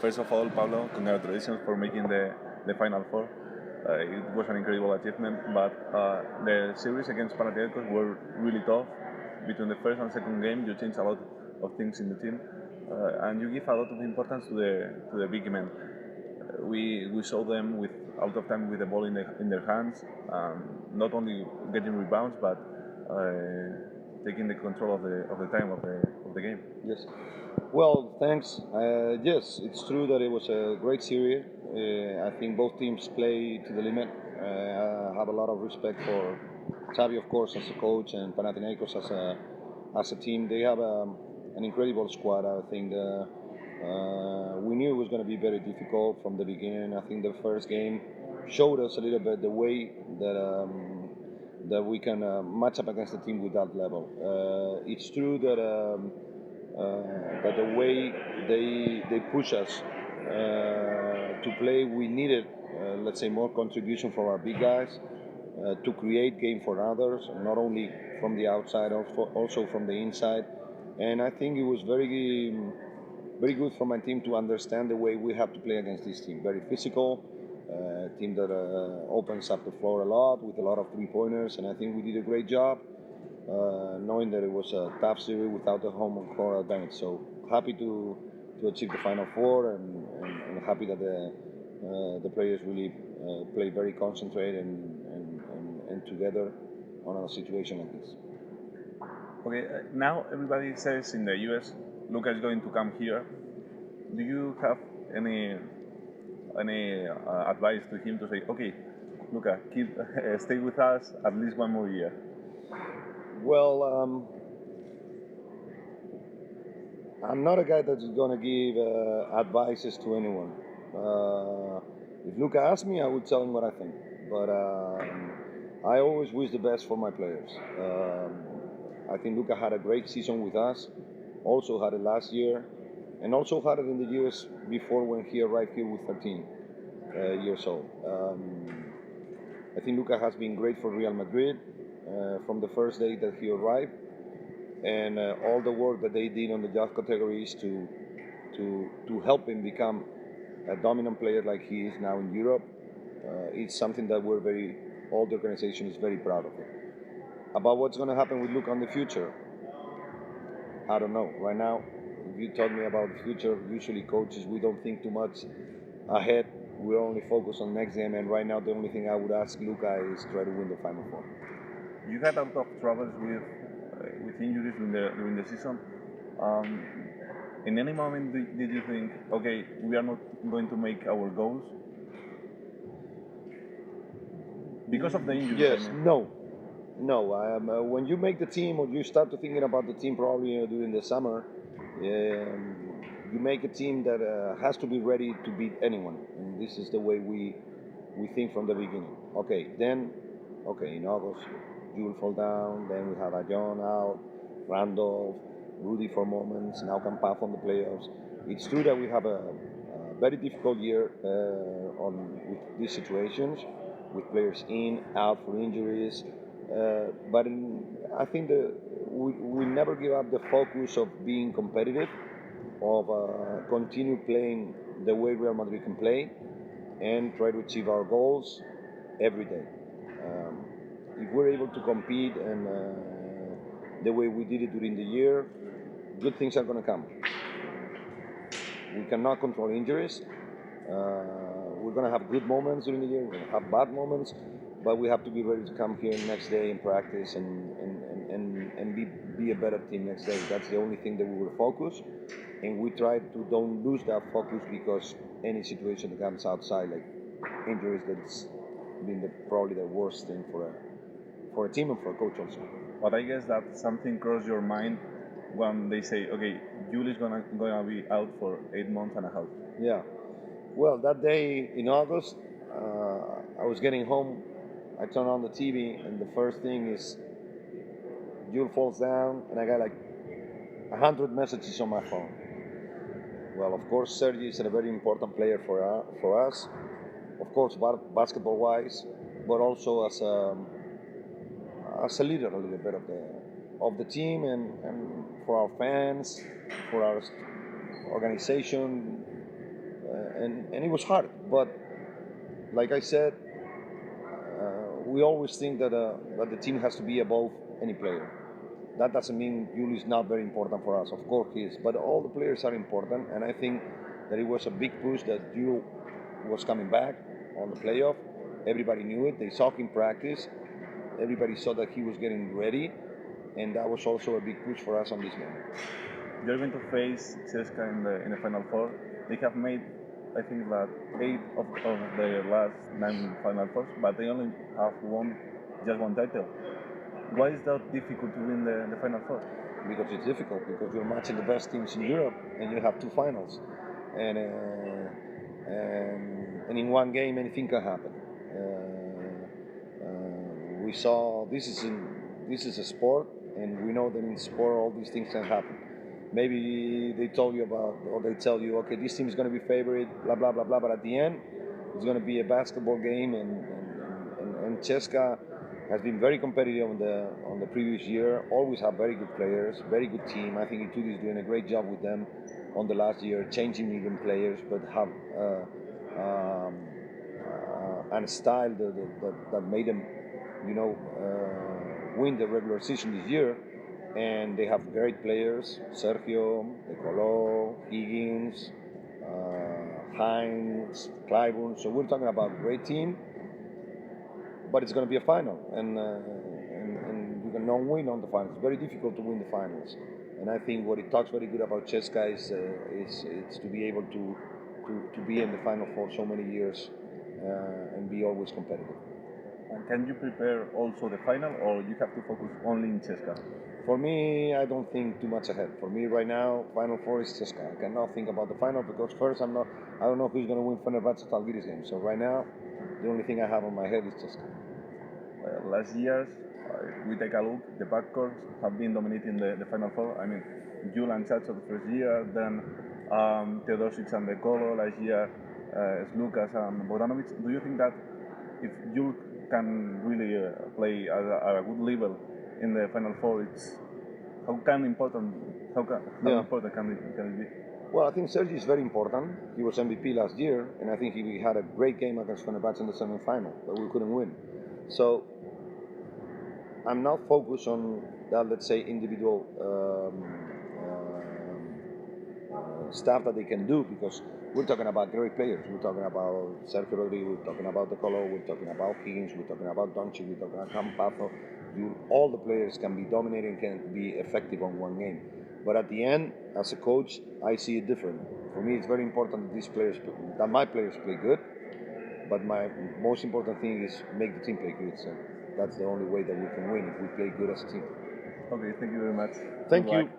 First of all, Pablo, congratulations for making the Final Four. It was an incredible achievement, but the series against Panathinaikos were really tough. Between the first and second game, you changed a lot of things in the team, and you give a lot of importance to the big men. We saw them with a lot of time with the ball in their hands, not only getting rebounds, but taking the control of the time of the game. Yes. Well, thanks. Yes, it's true that it was a great series. I think both teams play to the limit. I have a lot of respect for Xavi, of course, as a coach, and Panathinaikos as a team. They have an incredible squad. I think we knew it was going to be very difficult from the beginning. I think the first game showed us a little bit the way that we can match up against a team with that level. It's true that the way they push us to play, we needed, let's say, more contribution from our big guys to create game for others, not only from the outside, also from the inside. And I think it was very good for my team to understand the way we have to play against this team. Very physical, team that opens up the floor a lot with a lot of three-pointers, and I think we did a great job. Knowing that it was a tough series without the home court advantage. So happy to achieve the Final Four, and happy that the players really play very concentrated and together on a situation like this. Okay, now everybody says in the US, Luka is going to come here. Do you have any advice to him to say, okay, Luka, stay with us at least one more year? Well, I'm not a guy that's going to give advices to anyone. If Luka asks me, I would tell him what I think. But I always wish the best for my players. I think Luka had a great season with us, also had it last year, and also had it in the years before when he arrived here with 13 years old. I think Luka has been great for Real Madrid from the first day that he arrived, and all the work that they did on the youth categories to help him become a dominant player like he is now in Europe. It's something that all the organization is very proud of him. About what's going to happen with Luka in the future, I don't know. Right now, if you talk me about the future, usually coaches, we don't think too much ahead. We only focus on next game, and right now the only thing I would ask Luka is try to win the Final Four. You had a lot of troubles with injuries during the season. In any moment, did you think, okay, we are not going to make our goals because of the injuries? Yes, I mean. No. When you make the team, or you start to thinking about the team, probably during the summer, you make a team that has to be ready to beat anyone, and this is the way we think from the beginning. In August, you will fall down. Then we have Ajon out, Randolph, Rudy for moments. Now Campaz on the playoffs. It's true that we have a very difficult year with these situations, with players in, out for injuries. But I think that we never give up the focus of being competitive, of continue playing the way Real Madrid can play, and try to achieve our goals every day. If we're able to compete and the way we did it during the year, good things are going to come. We cannot control injuries. We're going to have good moments during the year. We're going to have bad moments, but we have to be ready to come here next day and practice and be a better team next day. That's the only thing that we will focus, and we try to don't lose that focus because any situation that comes outside, like injuries, that's been probably the worst thing for a team and for a coach also. But I guess that something crossed your mind when they say, okay, Juli's gonna be out for 8 months and a half. Yeah. Well, that day in August, I was getting home. I turn on the TV, and the first thing is Jules falls down, and I got like 100 messages on my phone. Well, of course, Sergi is a very important player for us. Of course, basketball-wise, but also as a leader a little bit of the team, and for our fans, for our organization. and it was hard. But like I said, we always think that the team has to be above any player. That doesn't mean Yuli is not very important for us. Of course he is, but all the players are important, and I think that it was a big push that Yuli was coming back on the playoff. Everybody knew it. They saw him practice. Everybody saw that he was getting ready, and that was also a big push for us on this moment. You're going to face CSKA in the Final Four. They have made, I think, that 8 of their last 9 Final Fours, but they only have won just one title. Why is that difficult to win the Final Four? Because it's difficult, because you're matching the best teams in Europe, and you have 2 finals, and in one game anything can happen. We saw this is a sport, and we know that in sport all these things can happen. Maybe they told you about, or they tell you, okay, this team is going to be favorite, blah blah blah blah, but at the end it's going to be a basketball game, and CSKA has been very competitive on the previous year. Always have very good players, very good team. I think Itudi is doing a great job with them on the last year, changing even players, but have a style that made them, win the regular season this year. And they have great players: Sergio, Nicolo, Higgins, Hines, Clyburn. So we're talking about a great team. But it's going to be a final, and you can not win on the finals. It's very difficult to win the finals, and I think what it talks very good about CSKA is to be able to be in the final for so many years and be always competitive. And can you prepare also the final, or you have to focus only in CSKA? For me, I don't think too much ahead. For me, right now, Final Four is CSKA. I cannot think about the final because first I don't know who's going to win Fenerbahce Zalgiris game. So right now, the only thing I have on my head is CSKA. Last years, we take a look, the backcourts have been dominating the Final Four. I mean, Jul and Chacho the first year, then Teodosic and Decolo last year, Slukas and Bogdanovic. Do you think that if Jul can really play at a good level in the Final Four, how important can it be? Well, I think Sergi is very important. He was MVP last year, and I think he had a great game against Fenerbahce in the semi-final, but we couldn't win. So I'm not focused on that, let's say, individual stuff that they can do, because we're talking about great players. We're talking about Sergio Rodriguez, we're talking about Decolo, we're talking about Higgins, we're talking about Doncic, we're talking about Campazzo. All the players can be dominating, can be effective on one game. But at the end, as a coach, I see it different. For me, it's very important that my players play good. But my most important thing is make the team play good. So that's the only way that we can win, if we play good as a team. Okay, thank you very much. Thank you.